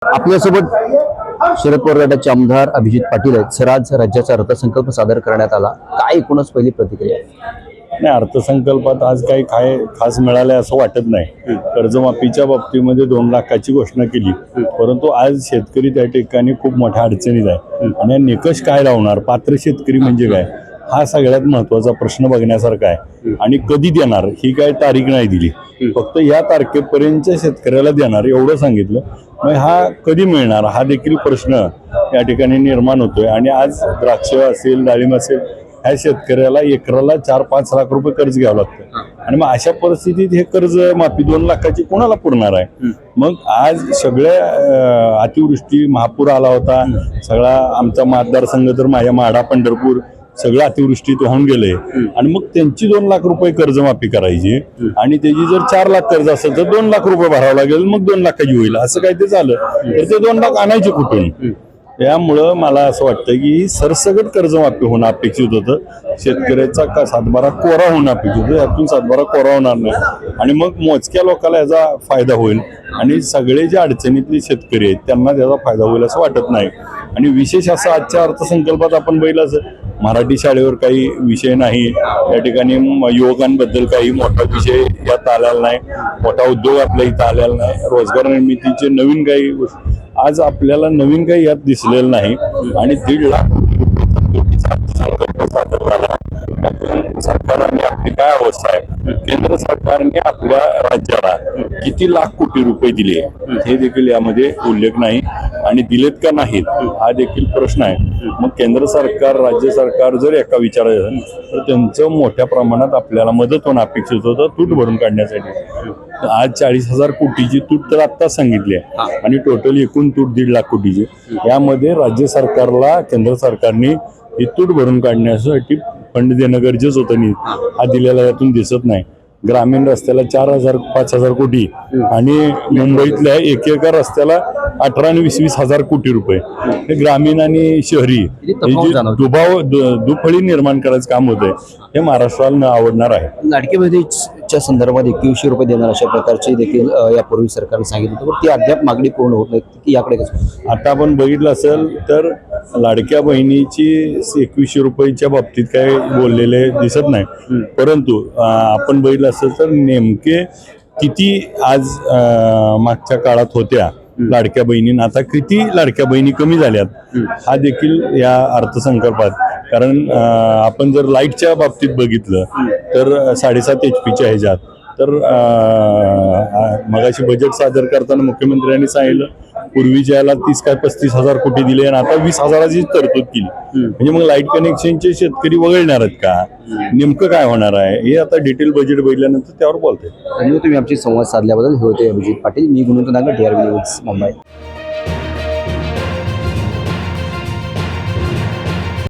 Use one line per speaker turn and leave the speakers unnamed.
आपल्यासोबत शरद पवार गटाचे आमदार अभिजित पाटील आहेत. सर, आज राज्याचा अर्थसंकल्प सादर करण्यात आला. काय एकूणच पहिली प्रतिक्रिया आहे?
नाही, अर्थसंकल्पात आज काही खास मिळालंय असं वाटत नाही. कर्जमाफीच्या बाबतीमध्ये 2 लाखाची घोषणा केली, परंतु आज शेतकरी त्या ठिकाणी खूप मोठ्या अडचणीत आहे. आणि निकष काय लावणार, पात्र शेतकरी म्हणजे काय, हा सगळ्यात महत्वाचा प्रश्न बघण्यासारखा आहे. आणि कधी देणार ही काय तारीख नाही दिली, फक्त या तारखेपर्यंतच्या शेतकऱ्याला देणार एवढं सांगितलं. मग हा कधी मिळणार हा देखील प्रश्न या ठिकाणी निर्माण होतोय. आणि आज द्राक्ष असेल, डाळिंब असेल, ह्या शेतकऱ्याला एकराला 4-5 लाख रुपये कर्ज घ्यावं लागतं. आणि मग अशा परिस्थितीत हे कर्ज माफी 2 लाखाची कोणाला पुरणार आहे? मग आज सगळ्या अतिवृष्टी, महापूर आला होता, सगळा आमचा मतदारसंघ तर माझ्या माढा, पंढरपूर सगळं अतिवृष्टीत वाहून गेले. आणि मग त्यांची 2 लाख रुपये कर्जमाफी करायची आणि त्याची जर 4 लाख कर्ज असेल तर 2 लाख रुपये भरावं लागेल, मग 2 लाखाची होईल. असं काय ते झालं तर ते 2 लाख आणायचे कुठून? त्यामुळं मला असं वाटतं की सरसकट कर्जमाफी होणं अपेक्षित होतं. शेतकऱ्याचा सातबारा कोरा होणं अपेक्षित होतं. यातून सातबारा कोरा होणार नाही आणि मग मोजक्या लोकांना याचा फायदा होईल. आणि सगळे जे अडचणीतले शेतकरी आहेत त्यांना त्याचा फायदा होईल असं वाटत नाही. आणि विशेष असं आजच्या अर्थसंकल्पात आपण बघितलं असं मराठी शाळेवर काही विषय नाही, या ठिकाणी युवकांबद्दल काही मोठा विषय यात आलेला नाही, मोठा उद्योग आपल्या इथं आलेला नाही, रोजगार निर्मितीचे नवीन काही आज आपल्याला नवीन काही यात दिसलेलं नाही. आणि 1.5 लाख सरकारने आपली काय अवस्था आहे, केंद्र सरकारने आपल्या राज्याला किती लाख कोटी रुपये दिले हे देखील यामध्ये उल्लेख नाही. आणि दिलेत का नाहीत हा देखील प्रश्न आहे. मग केंद्र सरकार, राज्य सरकार जर एका विचारायचं तर त्यांचं मोठ्या प्रमाणात आपल्याला मदत होणं अपेक्षित होतं तूट भरून काढण्यासाठी. आज 40,000 कोटीची तूट तर आत्ताच सांगितली आहे आणि टोटल एकूण तूट 1.5 लाख कोटीची. यामध्ये राज्य सरकारला केंद्र सरकारने ही तूट भरून काढण्यासाठी फंड देणं गरजेचं होतं. हा दिलेला यातून दिसत नाही. ग्रामीण रस्त्याला 4,000-5,000 कोटी आणि मुंबईतल्या एका रस्त्याला 18 आणि 20-20 हजार कोटी रुपये. हे ग्रामीण आणि शहरी हे जे दुफळी निर्माण करायचं काम होतंय हे महाराष्ट्राला न आवडणार आहे.
लाडकी बहिणीच्या संदर्भात 2100 रुपये देणार अशा प्रकारचे देखील यापूर्वी सरकारने सांगितलं होतं, पण ती अद्याप मागणी पूर्ण होत नाही. की याकडे कसं
आता आपण बघितलं असेल तर लाडक्या बहिणीची 2100 रुपयाच्या बाबतीत काय बोललेले दिसत नाही, परंतु आपण बघितलं असेल तर नेमके किती आज मागच्या काळात होत्या लाडक्या बहिणींना, आता किती लाडक्या बहिणी कमी झाल्यात हा देखील या अर्थसंकल्पात. कारण आपण जर लाईटच्या बाबतीत बघितलं तर 7.5 HP ह्याच्यात तर मगाशी बजेट सादर करताना मुख्यमंत्र्यांनी सांगितलं पूर्वीच्या याला 30 काय 35 हजार कोटी दिले आणि आता 20,000ची तरतूद केली. म्हणजे मग लाईट कनेक्शनचे शेतकरी वगळणार आहेत का? नेमकं काय होणार आहे हे आता डिटेल बजेट बघितल्यानंतर त्यावर बोलतोय.
तुम्ही आमची संवाद साधल्याबद्दल. हे होते अभिजित पाटील. मी गुणवंत नागर, DRV न्यूज, मुंबई.